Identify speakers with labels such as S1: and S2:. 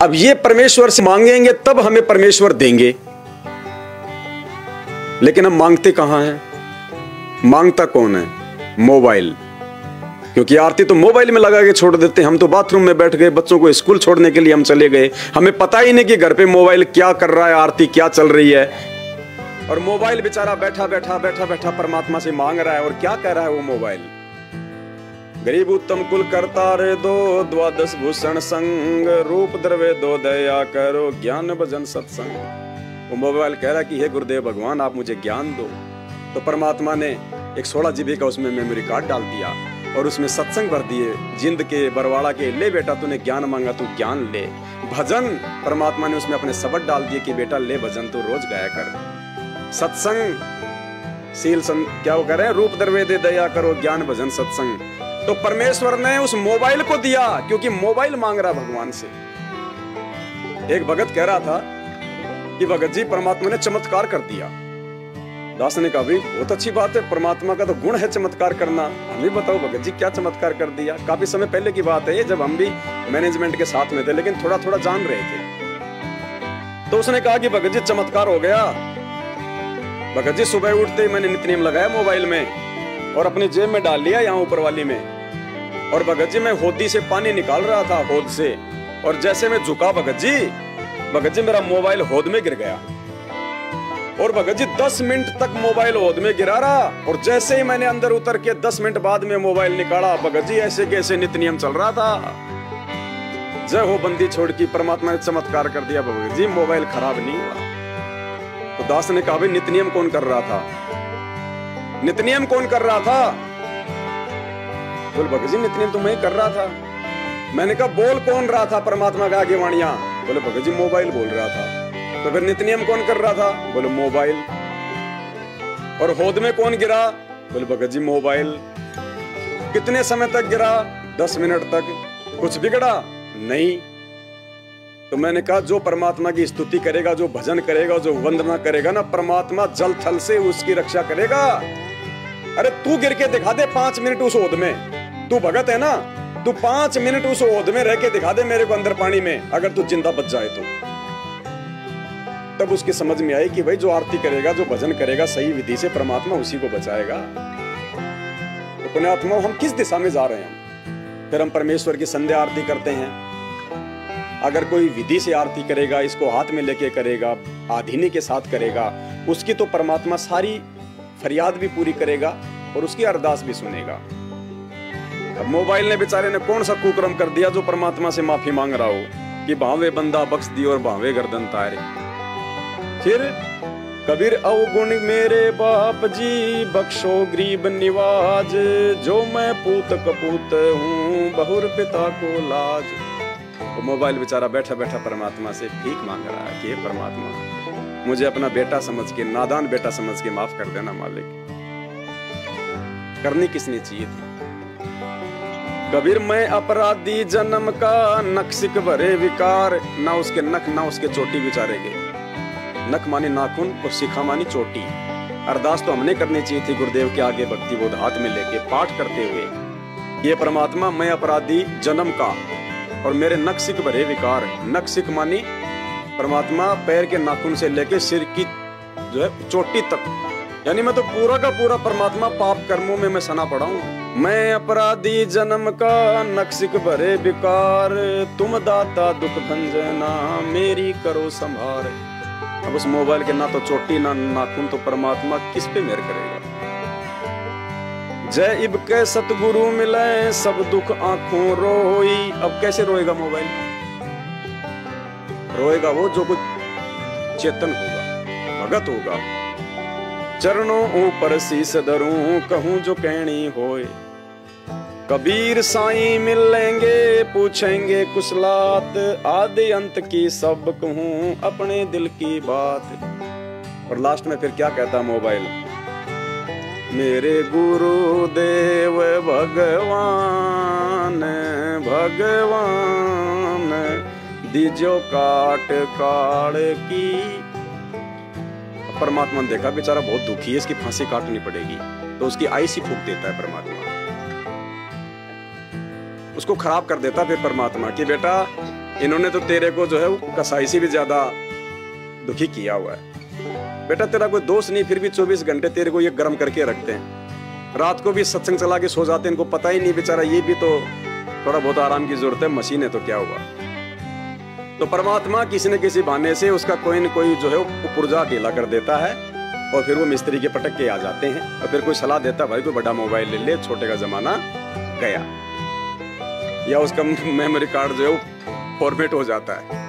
S1: अब ये परमेश्वर से मांगेंगे तब हमें परमेश्वर देंगे, लेकिन हम मांगते कहां हैं? मांगता कौन है? मोबाइल। क्योंकि आरती तो मोबाइल में लगा के छोड़ देते हैं। हम तो बाथरूम में बैठ गए, बच्चों को स्कूल छोड़ने के लिए हम चले गए, हमें पता ही नहीं कि घर पे मोबाइल क्या कर रहा है, आरती क्या चल रही है। और मोबाइल बेचारा बैठा बैठा परमात्मा से मांग रहा है। और क्या कह रहा है वो मोबाइल? गरीब उत्तम कुल करता रे दो, द्वादश भूषण संग, रूप द्रव्य दो, दया करो, ज्ञान भजन सत्संग। वो मोबाइल कह रहा है कि हे गुरुदेव भगवान, आप मुझे ज्ञान दो। तो परमात्मा ने एक 16 जीबी का उसमें मेमोरी कार्ड डाल दिया और उसमें सत्संग भर दिए, जिंद के बरवाड़ा के। ले बेटा, तूने ज्ञान मांगा, तू ज्ञान ले। भजन परमात्मा ने उसमें अपने शब्द डाल दिए कि बेटा ले भजन तू रोज गाया कर। सत्संग शील क्या वो कह रहे हैं? रूप द्रव्य दे, दया करो, ज्ञान भजन सत्संग। तो परमेश्वर ने उस मोबाइल को दिया, क्योंकि मोबाइल मांग रहा भगवान से। एक भगत कह रहा था कि भगत जी, परमात्मा ने चमत्कार कर दिया। दास ने कहा, भाई बहुत अच्छी बात है, परमात्मा का तो गुण है चमत्कार करना। हमें बताओ भगत जी क्या चमत्कार कर दिया? काफी समय पहले की बात है ये, जब हम भी मैनेजमेंट के साथ में थे, लेकिन थोड़ा थोड़ा जान रहे थे। तो उसने कहा कि भगत जी चमत्कार हो गया। भगत जी सुबह उठते ही मैंने नित्य नियम लगाया मोबाइल में और अपनी जेब में डाल लिया, यहाँ ऊपर वाली में। और भगत जी मैं होदी से पानी निकाल रहा था, होद से, और जैसे मैं झुका भगत जी मेरा मोबाइल होद में गिर गया। और भगत जी 10 मिनट तक मोबाइल होद में गिरा रहा। और जैसे ही मैंने अंदर उतर के 10 मिनट बाद में मोबाइल निकाला, भगत जी ऐसे कैसे नित्य नियम चल रहा था। जय हो बंदी छोड़ की, परमात्मा ने चमत्कार कर दिया भगत जी, मोबाइल खराब नहीं हुआ। तो दास ने कहा, भाई नित्य नियम कौन कर रहा था? नित्य नियम कौन कर रहा था? बोल भगत जी नित्य नियम तो मैं कर रहा था। मैंने कहा बोल कौन रहा था परमात्मा का आगे वाणियां? बोले भगत जी मोबाइल बोल रहा था। तो फिर नित्य नियम कौन कर रहा था? बोले मोबाइल। और होद में कौन गिरा? बोले भगत जी मोबाइल। कितने समय तक गिरा? 10 मिनट तक। कुछ बिगड़ा नहीं। तो मैंने कहा जो परमात्मा की स्तुति करेगा, जो भजन करेगा, जो वंदना करेगा ना, परमात्मा जल थल से उसकी रक्षा करेगा। अरे तू गिर के दिखा दे 5 मिनट उस ओद में। तू भगत है ना, तू 5 मिनट उस ओद में रह के दिखा दे मेरे को अंदर पानी में, अगर तू जिंदा बच जाए तो। तब उसकी समझ में आई कि भाई जो आरती करेगा, जो भजन करेगा सही विधि से, परमात्मा उसी को बचाएगा। तो पुण्यात्माओं, हम किस दिशा में जा रहे हैं? फिर हम परमेश्वर की संध्या आरती करते हैं। अगर कोई विधि से आरती करेगा, इसको हाथ में लेके करेगा, आधीनी के साथ करेगा, उसकी तो परमात्मा सारी फरियाद भी पूरी करेगा और उसकी अरदास भी सुनेगा। अब मोबाइल ने बेचारे ने कौन सा कुकर्म कर दिया जो परमात्मा से माफी मांग रहा हो कि भावे बंदा बख्श दी और भावे गर्दन तारे। फिर कबीर अवगुण मेरे बाप जी, बख्शो गरीब निवाज, जो मैं पूत कपूत हूँ, बहुर पिता को लाज। वो मोबाइल बेचारा बैठा बैठा परमात्मा से भीख मांग रहा है कि हे परमात्मा, मुझे अपना बेटा समझ के, नादान बेटा समझ के माफ कर देना मालिक। करनी किसने चाहिए थी? कबीर मैं अपराधी जन्म का, नक्सिक भरे विकार, ना उसके नख ना उसके चोटी बेचारे के। नख मानी नाखून और शिखा मानी चोटी। अरदास तो हमने करनी चाहिए थी गुरुदेव के आगे भक्ति बोध हाथ में लेके पाठ करते हुए, ये परमात्मा मैं अपराधी जन्म का और मेरे नक्सिक भरे विकार। नक्सिक मानी परमात्मा पैर के नाखून से लेके सिर की जो है चोटी तक, यानी मैं तो पूरा का पूरा परमात्मा पाप कर्मों में मैं सना पड़ा हूँ। मैं अपराधी जन्म का, नक्सिक भरे विकार, तुम दाता दुख भंजना, मेरी करो संभार। अब उस मोबाइल के ना तो चोटी ना नाखून, तो परमात्मा किस पे मेहर करेगा? जय इब के सतगुरु मिले, सब दुख आंखों रोई। अब कैसे रोएगा मोबाइल? रोएगा वो जो कुछ चेतन होगा, भगत होगा। चरणों ऊपर शीस धरूं, कहूं जो कहनी होए। कबीर साईं मिलेंगे, पूछेंगे कुशलात, आदि अंत की सब कहूं, अपने दिल की बात। और लास्ट में फिर क्या कहता मोबाइल? मेरे गुरुदेव भगवान, भगवान दीजो काट काट की। परमात्मा ने देखा बेचारा बहुत दुखी है, इसकी फांसी काटनी पड़ेगी, तो उसकी आईसी फूंक देता है परमात्मा, उसको खराब कर देता फिर परमात्मा कि बेटा इन्होंने तो तेरे को जो है वो कसाई से भी ज्यादा दुखी किया हुआ है। बेटा तेरा कोई दोस्त नहीं, फिर भी 24 घंटे तेरे को ये गर्म करके रखते हैं। रात को भी सत्संग चला के सो जाते हैं, इनको पता ही नहीं बेचारा ये भी तो थोड़ा बहुत आराम की जरूरत है, मशीन है तो क्या हुआ। तो परमात्मा किसी न किसी बहाने से उसका कोई न कोई जो है वो पुर्जा ढीला कर देता है और फिर वो मिस्त्री के पटक के आ जाते हैं और फिर कोई सलाह देता भाई कोई बड़ा मोबाइल ले ले, छोटे का जमाना गया, या उसका मेमोरी कार्ड जो है वो फॉर्मेट हो जाता है।